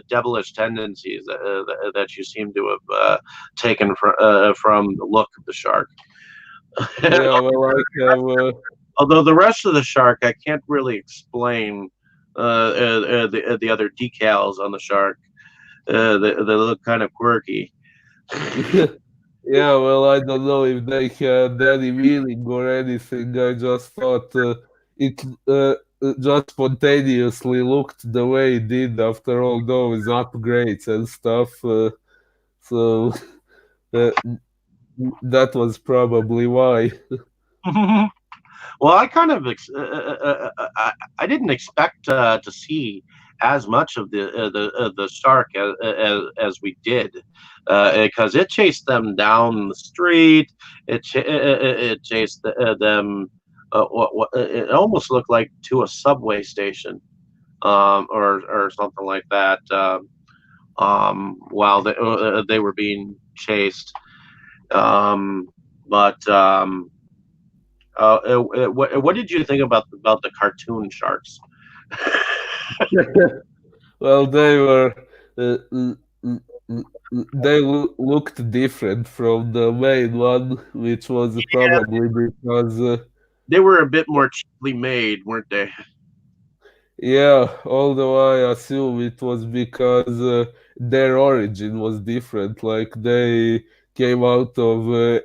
devilish tendencies that you seem to have taken from the look of the shark. yeah. Well, I have. Although the rest of the shark, I can't really explain the other decals on the shark. They look kind of quirky. Yeah, well, I don't know if they had any meaning or anything. I just thought it just spontaneously looked the way it did after all those upgrades and stuff. So uh, that was probably why. Well, I kind of I didn't expect to see as much of the shark as we did because it chased them down the street. It chased them. It almost looked like to a subway station or something like that. While they were being chased. Um, but what did you think about the cartoon sharks? Well, they were. Uh, they looked different from the main one, which was probably because They were a bit more cheaply made, weren't they? yeah, although I assume it was because their origin was different. Like they came out of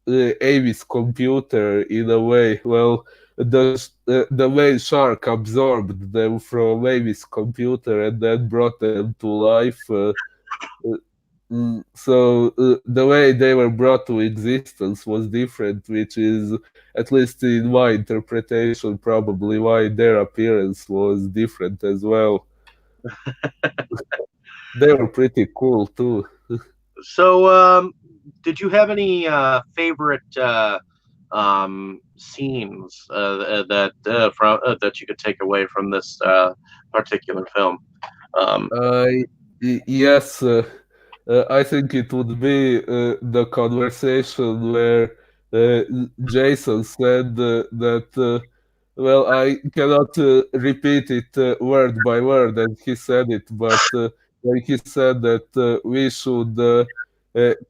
Amy's computer in a way. Well, the main shark absorbed them from Amy's computer and then brought them to life. So the way they were brought to existence was different, which is, at least in my interpretation, probably why their appearance was different as well. They were pretty cool too. So, did you have any favorite scenes that you could take away from this particular film? Um, Yes, I think it would be the conversation where Jason said that, well, I cannot repeat it word by word as he said it, but when he said that we should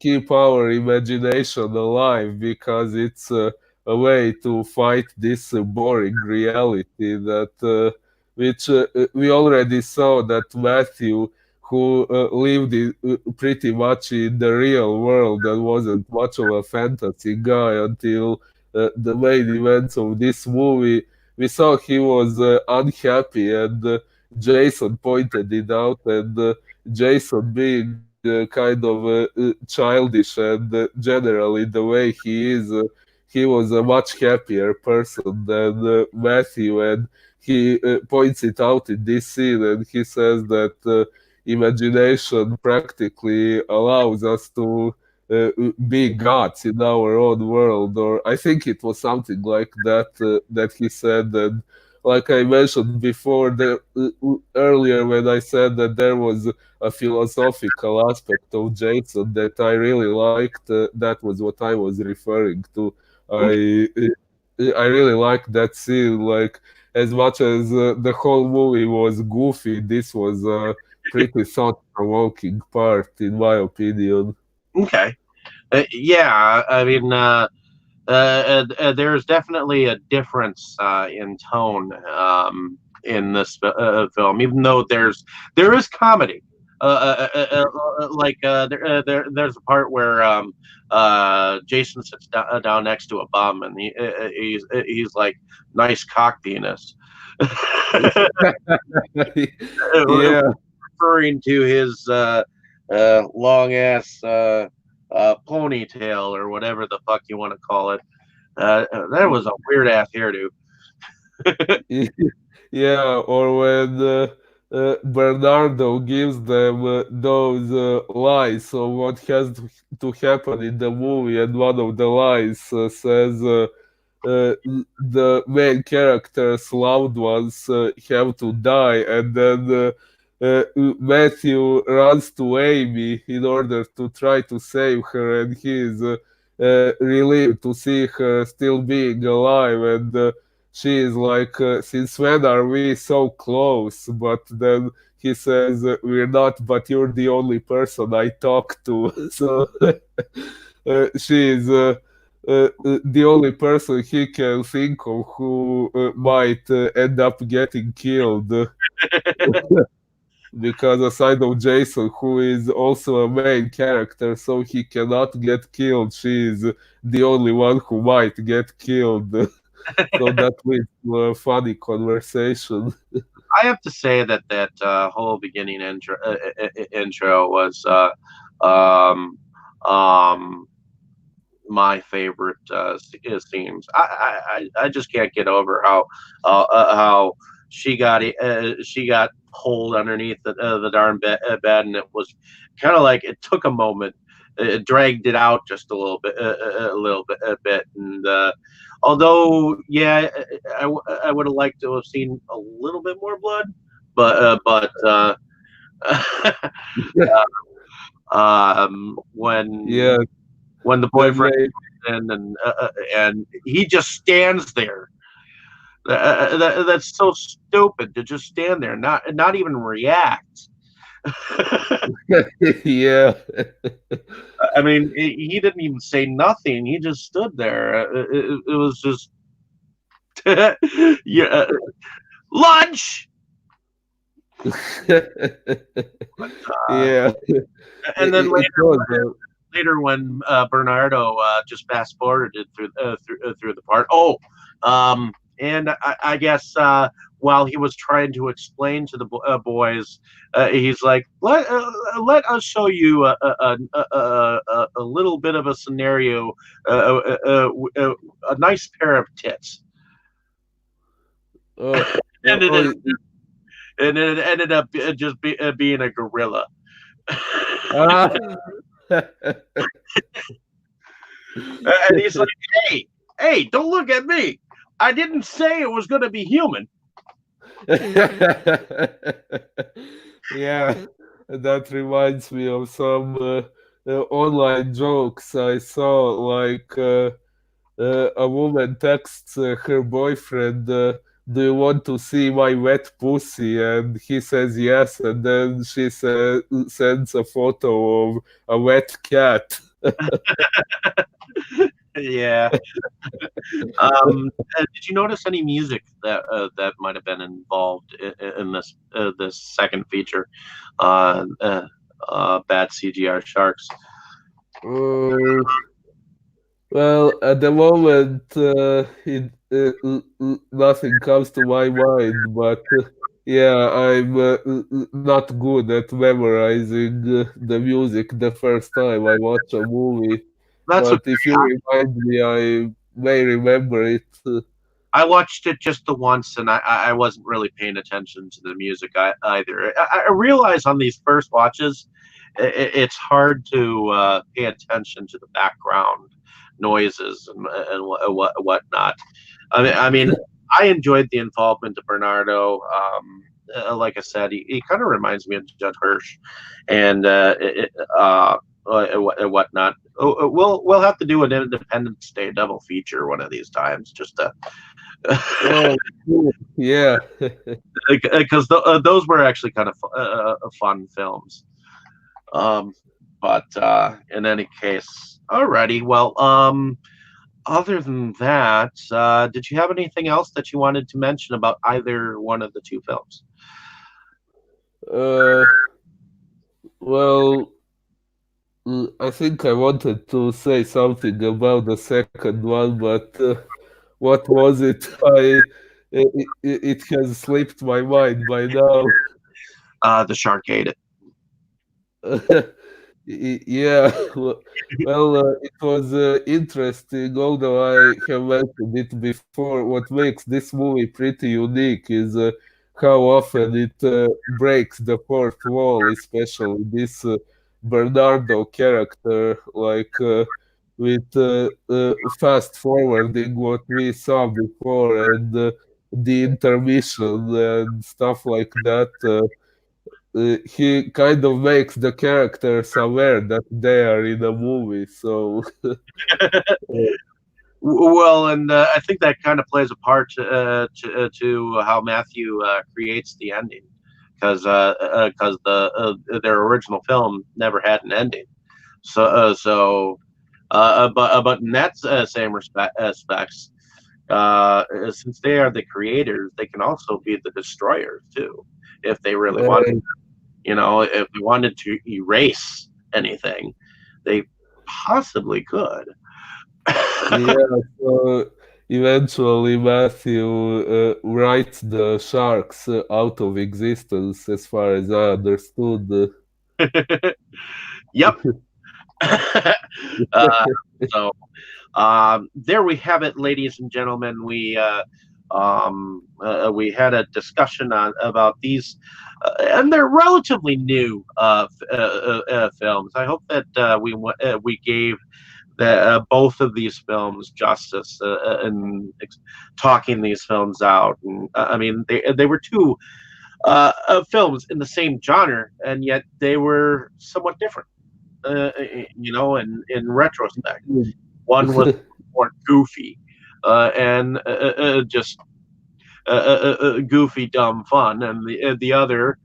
keep our imagination alive because it's a way to fight this boring reality that. Which we already saw that Matthew, who lived pretty much in the real world and wasn't much of a fantasy guy until the main events of this movie, we saw he was unhappy, and Jason pointed it out, and Jason being kind of childish and generally the way he is, he was a much happier person than Matthew, and he points it out in this scene, and he says that imagination practically allows us to be gods in our own world, or I think it was something like that that he said. And like I mentioned before, earlier when I said that there was a philosophical aspect of Jason that I really liked, that was what I was referring to. I really liked that scene. Like as much as the whole movie was goofy, this was a pretty thought-provoking part, in my opinion. okay, yeah, I mean, there's definitely a difference in tone in this film, even though there is comedy. There's a part where Jason sits down next to a bum, and he's like, "Nice cock penis," Yeah, referring to his long ass ponytail or whatever the fuck you want to call it. That was a weird ass hairdo. yeah, or when Bernardo gives them those lies of what has to happen in the movie, and one of the lies says the main character's loved ones have to die, and then Matthew runs to Amy in order to try to save her, and he is relieved to see her still being alive, and she is like, since when are we so close? But then he says, we're not, but you're the only person I talk to. So she is the only person he can think of who might end up getting killed. Because aside of Jason, who is also a main character, so he cannot get killed, she is the only one who might get killed. So that leads to a funny conversation. I have to say that whole beginning intro was um, um, my favorite scenes. I just can't get over how she got pulled underneath the darn bed, and it was kind of like it took a moment. It dragged it out just a bit, and although yeah, I would have liked to have seen a little bit more blood, but Yeah, when the that boyfriend made and he just stands there. That's so stupid to just stand there, not even react. Yeah. I mean, he didn't even say nothing. He just stood there. It was just, yeah, lunch. Yeah. And then It was. later when Bernardo just fast forwarded through the part. Oh, and I guess while he was trying to explain to the boys, he's like, let us show you a little bit of a scenario, a nice pair of tits, Uh, and oh, it ended up just being a gorilla. ah. And he's like, hey, don't look at me. I didn't say it was going to be human. Yeah, that reminds me of some online jokes I saw. Like a woman texts her boyfriend, "Do you want to see my wet pussy?" And he says yes, and then she sends a photo of a wet cat. Yeah. Did you notice any music that might have been involved in this second feature? Uh, uh, Bad CGI Sharks. Uh, Well, at the moment, nothing comes to my mind, but yeah, I'm not good at memorizing the music the first time I watch a movie. That's But okay. if you remind me, I may remember it. I watched it just the once, and I wasn't really paying attention to the music either. I realize on these first watches, it's hard to pay attention to the background noises and whatnot. I mean, I enjoyed the involvement of Bernardo. Like I said, he kind of reminds me of Judd Hirsch, and whatnot. We'll have to do an Independence Day double feature one of these times, just to Oh, cool. Yeah. because those were actually kind of fun films. Um, but in any case, alrighty. Well, other than that, did you have anything else that you wanted to mention about either one of the two films? Uh, well, I think I wanted to say something about the second one, but what was it? It has slipped my mind by now. The Shark ate it. Yeah, it was interesting. Although I have mentioned it before, what makes this movie pretty unique is how often it breaks the fourth wall, especially this Bernardo character, like with fast forwarding what we saw before and the intermission and stuff like that. He kind of makes the characters aware that they are in a movie. So, Well, and I think that kind of plays a part to how Matthew creates the ending, because their original film never had an ending. But in that same aspects, since they are the creators, they can also be the destroyers too, if they really want. uh, If they wanted to erase anything, they possibly could. yeah, so eventually Matthew writes the sharks out of existence, as far as I understood. Yep. uh, so there we have it, ladies and gentlemen. We had a discussion about these, and they're relatively new films. I hope that we gave both of these films justice in talking these films out. And I mean, they were two films in the same genre, and yet they were somewhat different. In retrospect, one was more goofy and just goofy, dumb fun, and the other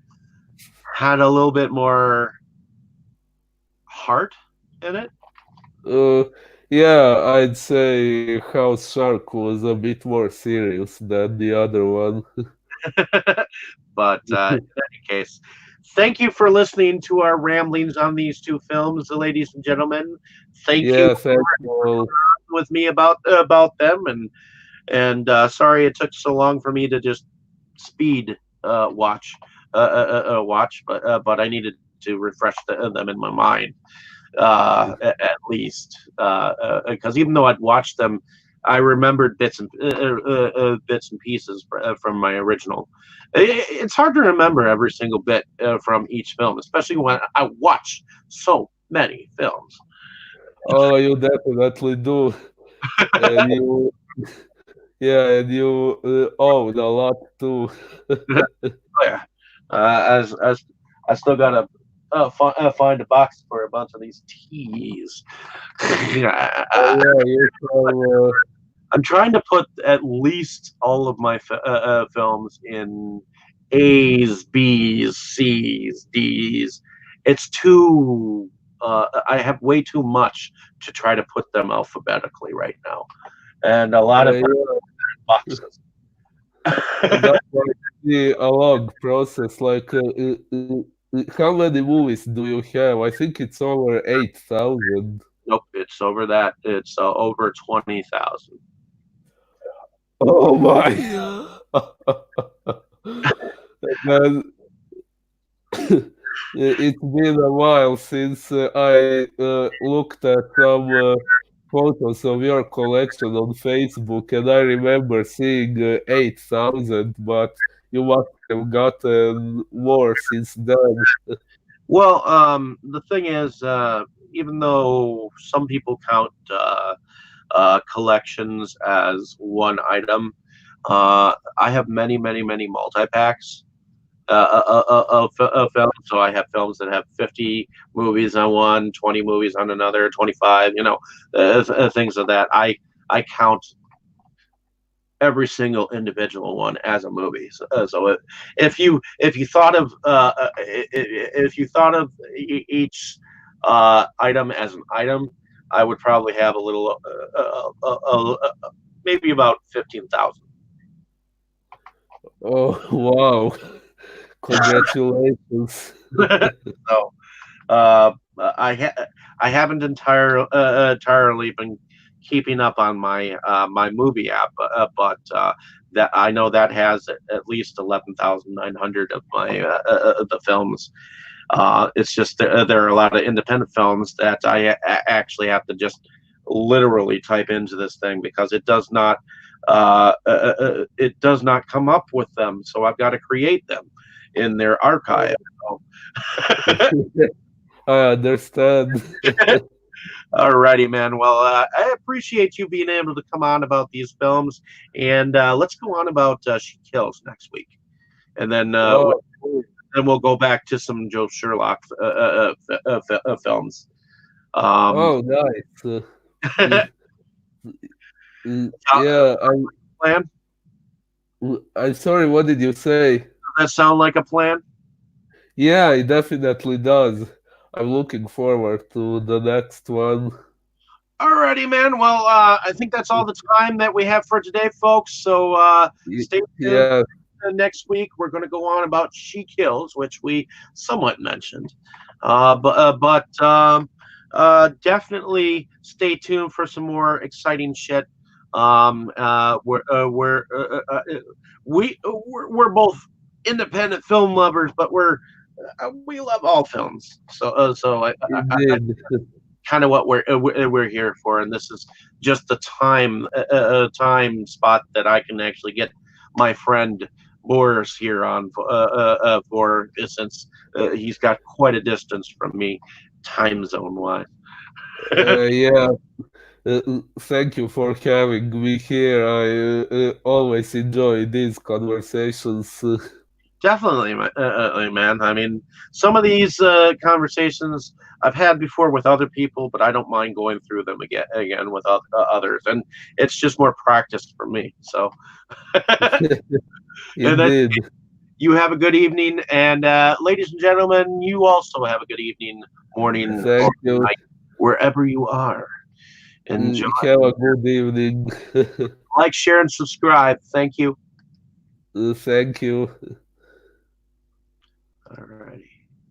had a little bit more heart in it. Uh, yeah, I'd say House Shark was a bit more serious than the other one. But in any case, thank you for listening to our ramblings on these two films, ladies and gentlemen. Thank you Yeah, thank you all. with me about them, and sorry it took so long for me to just speed watch, but I needed to refresh them in my mind at least because even though I'd watched them, I remembered bits and pieces from my original. It's hard to remember every single bit from each film, especially when I watch so many films. Oh, you definitely do. And you, yeah, and you own a lot too. Yeah, as I still gotta find a box for a bunch of these teas. Yeah, Yeah, you have, I'm trying to put at least all of my films in A's, B's, C's, D's. It's too. I have way too much to try to put them alphabetically right now, and a lot of yeah, boxes. that might be a long process. Like, how many movies do you have? I think it's over 8,000. Nope, it's over that. It's over 20,000. Oh my! Man, it's been a while since I looked at some photos of your collection on Facebook, and I remember seeing 8,000, but you must have gotten more since then. Well, the thing is, even though some people count collections as one item, I have many multi packs of films. So I have films that have 50 movies on one, 20 movies on another, 25. Things of that. I count every single individual one as a movie. If you thought of if you thought of each item as an item, I would probably have a little maybe about 15,000. Oh, wow. Congratulations. So uh, I haven't entirely been keeping up on my movie app, but that I know that has at least 11,900 of my the films. It's just there are a lot of independent films that I actually have to just literally type into this thing because it does not come up with them. So I've got to create them in their archive. I understand. Alrighty, man. Well, I appreciate you being able to come on about these films, and let's go on about She Kills next week, and Oh, then we'll go back to some Joe Sherlock films. Um, oh, nice. Uh, yeah, plan? I'm sorry, what did you say? Does that sound like a plan? Yeah, it definitely does. I'm looking forward to the next one. Alrighty, man. Well, I think that's all the time that we have for today, folks. So stay tuned. Yeah, Next week we're going to go on about She Kills, which we somewhat mentioned, but definitely stay tuned for some more exciting shit. We're both independent film lovers, but we love all films. it did. Kind of what we're here for, and this is just the time spot that I can actually get my friend Boris here on for since he's got quite a distance from me, time zone wise. Yeah, thank you for having me here. I always enjoy these conversations. Definitely, man. I mean, some of these conversations I've had before with other people, but I don't mind going through them again with others, and it's just more practice for me. So, and then Indeed. You have a good evening, and ladies and gentlemen, you also have a good evening, morning, or Thank you. night, wherever you are. Enjoy. Have a good evening. Like, share, and subscribe. Thank you. Thank you. Alrighty.